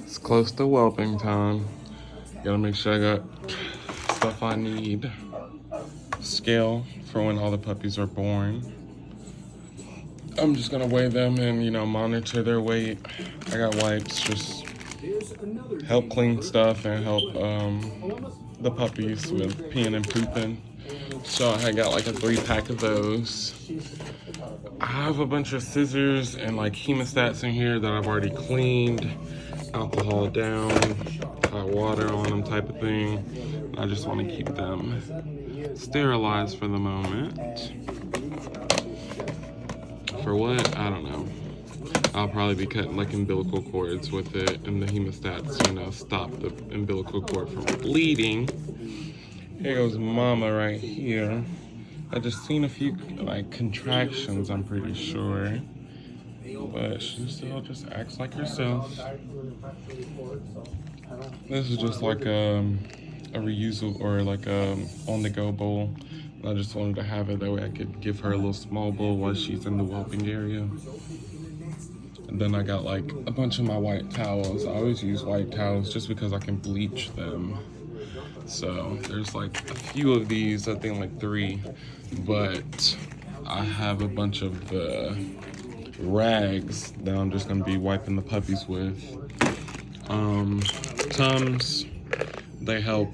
It's close to whelping time. Gotta make sure I got stuff I need. Scale for when all the puppies are born. I'm just gonna weigh them and, monitor their weight. I got wipes, just help clean stuff and help the puppies with peeing and pooping. So I got like a 3-pack of those. I have a bunch of scissors and like hemostats in here that I've already cleaned. Alcohol down, hot water on them type of thing. I just want to keep them sterilized for the moment. For what? I don't know. I'll probably be cutting like umbilical cords with it, and the hemostats, stop the umbilical cord from bleeding. Here goes Mama right here. I just seen a few like contractions, I'm pretty sure. But she still just acts like herself. This is just like a reusable or like a on-the-go bowl. I just wanted to have it that way I could give her a little small bowl while she's in the whelping area. And then I got like a bunch of my white towels. I always use white towels just because I can bleach them. So there's like a few of these, I think like 3, but I have a bunch of the rags that I'm just gonna be wiping the puppies with. Tums, they help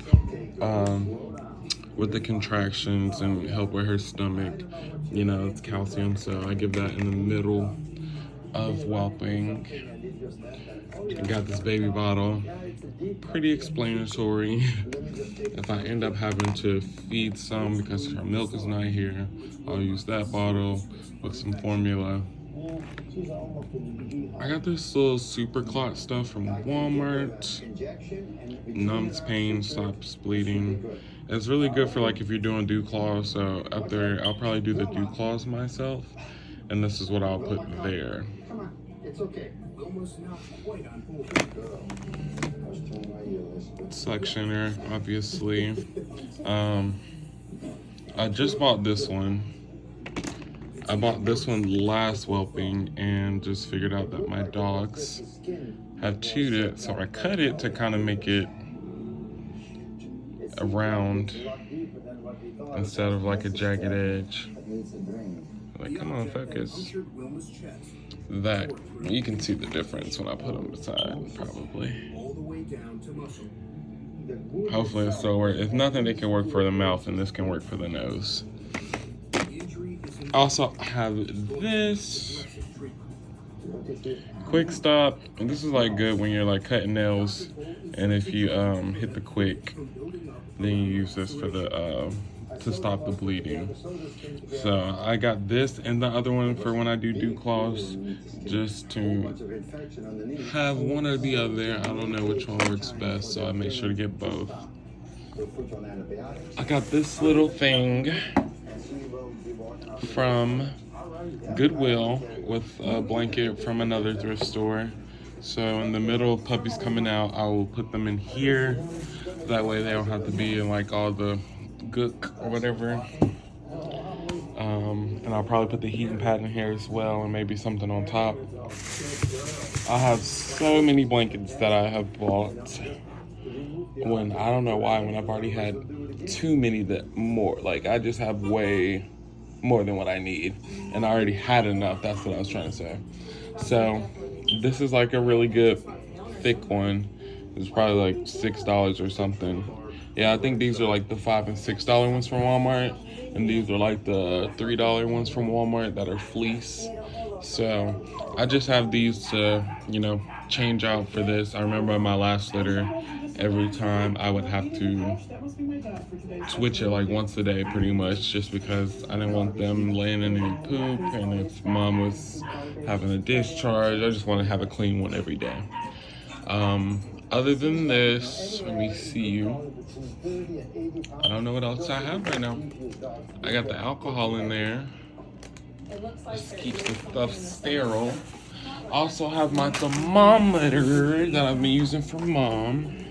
with the contractions and help with her stomach. It's calcium, so I give that in the middle of whelping. I got this baby bottle, pretty explanatory. If I end up having to feed some because her milk is not here, I'll use that bottle with some formula. I got this little super clot stuff from Walmart. Numbs pain, stops bleeding. It's really good for like if you're doing dew claws. So up there, I'll probably do the dew claws myself, and this is what I'll put there. Suctioner, obviously. I just bought this one. I bought this one last whelping and just figured out that my dogs have chewed it, so I cut it to kind of make it a round instead of like a jagged edge. Like, come on, focus. That, you can see the difference when I put them beside, probably. Hopefully this will work. If nothing, they can work for the mouth, and this can work for the nose. I also have this quick stop, and this is like good when you're like cutting nails, and if you hit the quick, then you use this for the to stop the bleeding. So I got this and the other one for when I do dew claws, just to have one or the other. I don't know which one works best, so I make sure to get both. I got this little thing from Goodwill with a blanket from another thrift store. So in the middle of puppies coming out, I will put them in here. That way they don't have to be in like all the gook or whatever. And I'll probably put the heating pad in here as well, and maybe something on top. I have so many blankets that I have bought when I don't know why, when I've already had too many like I just have way more than what I need, and I already had enough. That's what I was trying to say. So this is like a really good thick one. It's probably like $6 or something. Yeah, I think these are like the $5 and $6 ones from Walmart, and these are like the $3 ones from Walmart that are fleece. So I just have these to, change out for this. I remember in my last litter, every time I would have to switch it like once a day pretty much, just because I didn't want them laying in any poop, and if mom was having a discharge, I just want to have a clean one every day. Other than this, let me see. I don't know what else I have right now. I got the alcohol in there. Just keeps the stuff sterile. Also have my thermometer that I've been using for mom.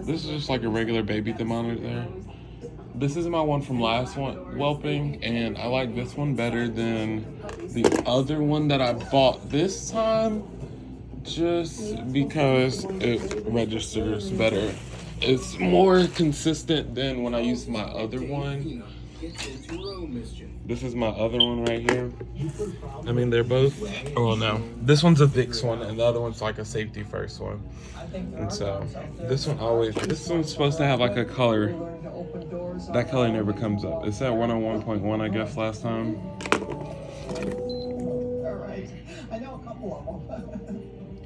This is just like a regular baby thermometer there. This is my one from last one, Whelping, and I like this one better than the other one that I bought this time, just because it registers better. It's more consistent than when I used my other one. This is my other one right here. I mean, they're both, oh no, this one's a Vicks one and the other one's like a safety first one. And so this one's supposed to have like a color. That color never comes up. It's at 101.1, I guess, last time.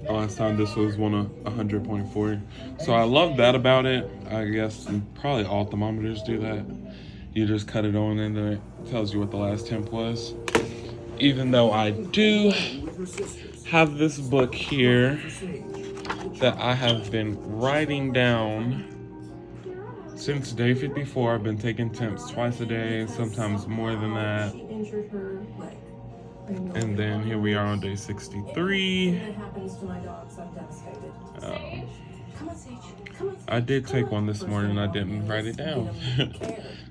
Last time this was 100.4. So I love that about it. I guess probably all thermometers do that. You just cut it on and then it tells you what the last temp was. Even though I do have this book here that I have been writing down since day 54. I've been taking temps twice a day, sometimes more than that. And then here we are on day 63. I did take one this morning, I didn't write it down.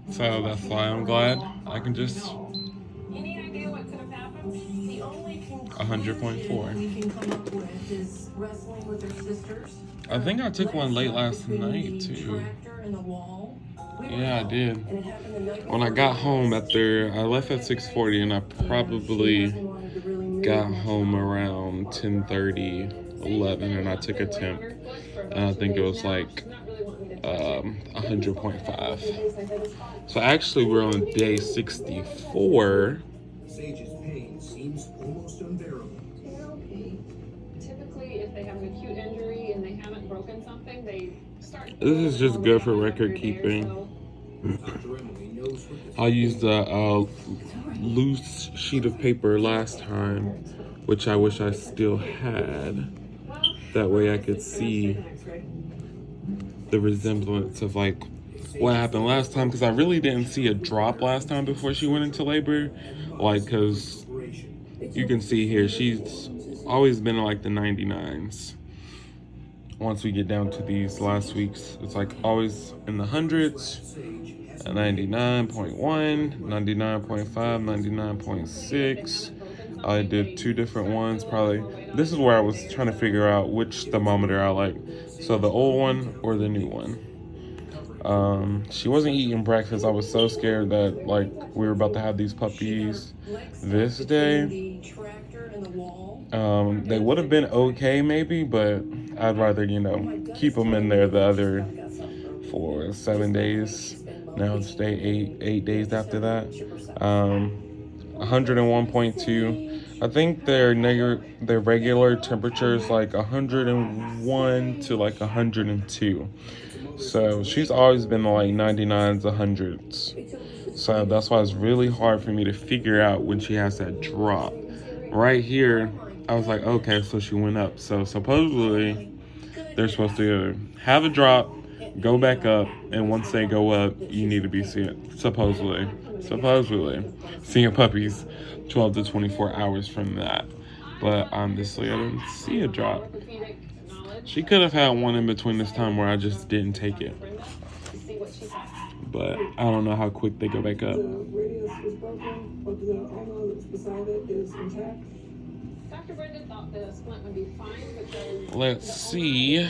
So that's why I'm glad I can just 100.4. I think I took one late last night too. Yeah, I did. When I got home I left at 6:40 and I probably got home around 10:30, 11, and I took a temp. And I think it was like 100.5. So actually we're on day 64. Sage's pain seems almost unbearable. Typically, if they have an acute injury and they haven't broken something, they start. This is just good for record keeping. I used a loose sheet of paper last time, which I wish I still had. That way I could see the resemblance of like what happened last time, because I really didn't see a drop last time before she went into labor. Like, because you can see here, she's always been in like the 99s. Once we get down to these last weeks, it's like always in the hundreds. 99.1, 99.5, 99.6. I did two different ones, probably. This is where I was trying to figure out which thermometer I like. So the old one or the new one. She wasn't eating breakfast. I was so scared that like we were about to have these puppies this day. They would have been okay maybe, but I'd rather, keep them in there the other for 7 days. Now it's day 8 days after that. 101.2. I think their regular temperature is like 101 to like 102. So she's always been like 99s, 100s. So that's why it's really hard for me to figure out when she has that drop. Right here, I was like, okay, so she went up. So supposedly they're supposed to have a drop, go back up, and once they go up, you need to be supposedly seeing puppies 12 to 24 hours from that. But honestly, I didn't see a drop. She could have had one in between this time where I just didn't take it. But I don't know how quick they go back up. Let's see.